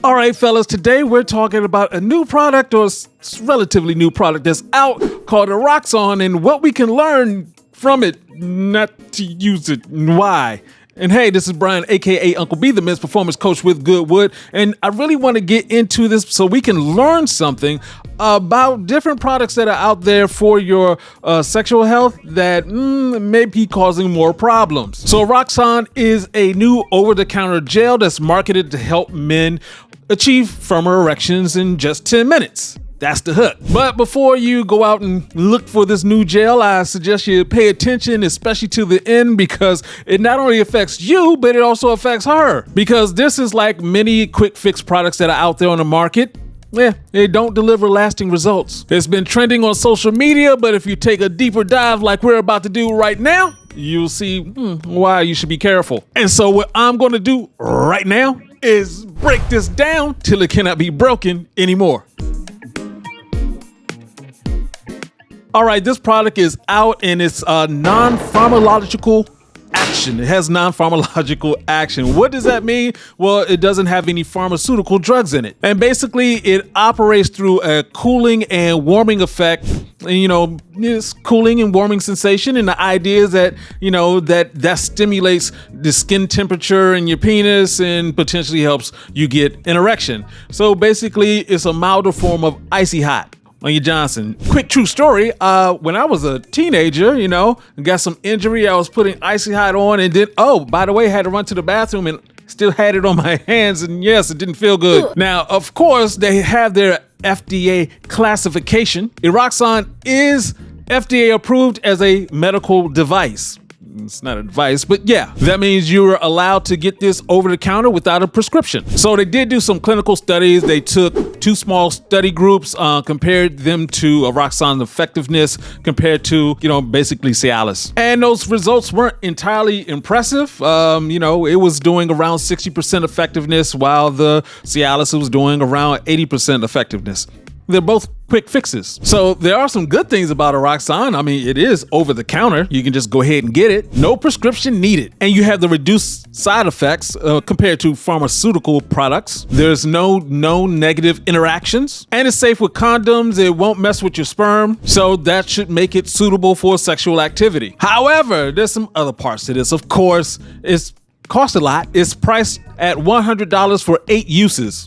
All right, fellas, today we're talking about a new product, or relatively new product that's out, called Eroxon, and what we can learn from it, not to use it, and why. And hey, this is Brian, aka Uncle B, the men's performance coach with GoodWood, and I really want to get into this so we can learn something about different products that are out there for your sexual health that may be causing more problems. So Eroxon is a new over-the-counter gel that's marketed to help men achieve firmer erections in just 10 minutes. That's the hook. But before you go out and look for this new gel, I suggest you pay attention, especially to the end, because it not only affects you, but it also affects her. Because this is like many quick fix products that are out there on the market. Yeah, they don't deliver lasting results. It's been trending on social media, but if you take a deeper dive like we're about to do right now, you'll see why you should be careful. And so what I'm going to do right now is break this down till it cannot be broken anymore. All right, this product is out and it's non-pharmacological action. It has non-pharmacological action. What does that mean? Well, it doesn't have any pharmaceutical drugs in it. And basically it operates through a cooling and warming effect. And, this cooling and warming sensation. And the idea is that, that stimulates the skin temperature in your penis and potentially helps you get an erection. So basically it's a milder form of icy hot on your Johnson. Quick true story. When I was a teenager, got some injury. I was putting icy hot on and then, by the way, had to run to the bathroom and still had it on my hands. And yes, it didn't feel good. Now, of course, they have their FDA classification. Eroxon is FDA approved as a medical device. It's not a device, but yeah, that means you're allowed to get this over the counter without a prescription. So they did do some clinical studies. They took 2 small study groups, compared them to Eroxon's effectiveness compared to, basically Cialis. And those results weren't entirely impressive. It was doing around 60% effectiveness while the Cialis was doing around 80% effectiveness. They're both quick fixes. So there are some good things about Eroxon. I mean, it is over the counter. You can just go ahead and get it. No prescription needed. And you have the reduced side effects compared to pharmaceutical products. There's no known negative interactions. And it's safe with condoms. It won't mess with your sperm. So that should make it suitable for sexual activity. However, there's some other parts to this. Of course, it costs a lot. It's priced at $100 for 8 uses.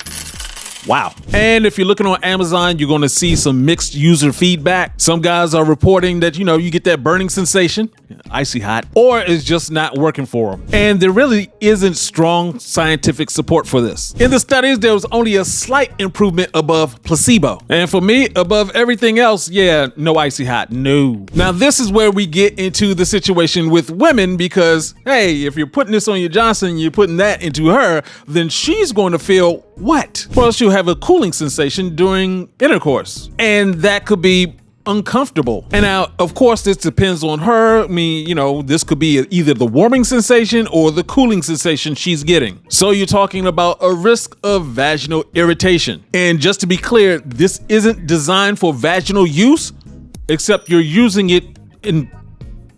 Wow. And if you're looking on Amazon, you're going to see some mixed user feedback. Some guys are reporting that, you get that burning sensation, icy hot, or it's just not working for them. And there really isn't strong scientific support for this. In the studies, there was only a slight improvement above placebo. And for me, above everything else, no icy hot, no. Now, this is where we get into the situation with women because, hey, if you're putting this on your Johnson, you're putting that into her, then she's going to feel what? Well, she'll have a cooling sensation during intercourse, and that could be uncomfortable. And now, of course, this depends on her. I mean, this could be either the warming sensation or the cooling sensation she's getting. So you're talking about a risk of vaginal irritation. And just to be clear, this isn't designed for vaginal use, except you're using it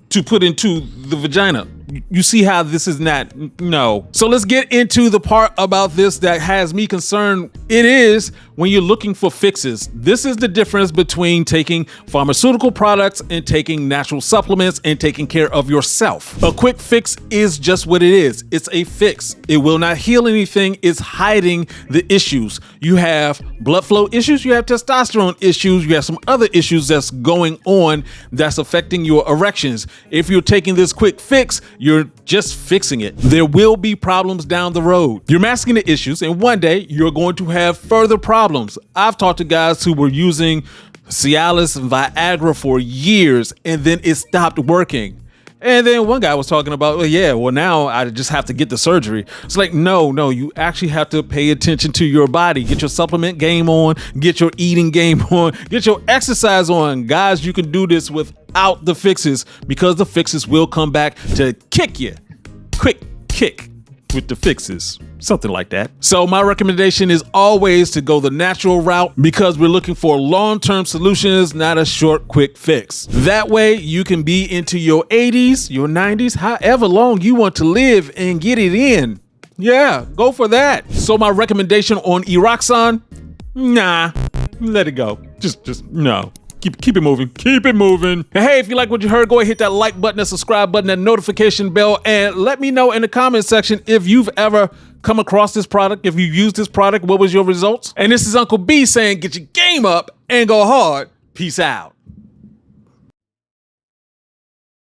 to put into the vagina. You see how this is not, no. So let's get into the part about this that has me concerned. It is when you're looking for fixes. This is the difference between taking pharmaceutical products and taking natural supplements and taking care of yourself. A quick fix is just what it is. It's a fix. It will not heal anything. It's hiding the issues. You have blood flow issues. You have testosterone issues. You have some other issues that's going on that's affecting your erections. If you're taking this quick fix, you're just fixing it. There will be problems down the road. You're masking the issues, and one day you're going to have further problems. I've talked to guys who were using Cialis and Viagra for years, and then it stopped working. And then one guy was talking about, now I just have to get the surgery. It's like, no, you actually have to pay attention to your body. Get your supplement game on, get your eating game on, get your exercise on. Guys, you can do this without the fixes because the fixes will come back to kick you. Quick kick with the fixes. Something like that. So my recommendation is always to go the natural route because we're looking for long-term solutions, not a short, quick fix. That way you can be into your 80s, your 90s, however long you want to live and get it in. Yeah, go for that. So my recommendation on Eroxon, nah, let it go. Just no. Keep it moving. Keep it moving. And hey, if you like what you heard, go ahead, hit that like button, that subscribe button, that notification bell, and let me know in the comment section if you've ever come across this product, if you used this product, what was your results? And this is Uncle B saying, get your game up and go hard. Peace out.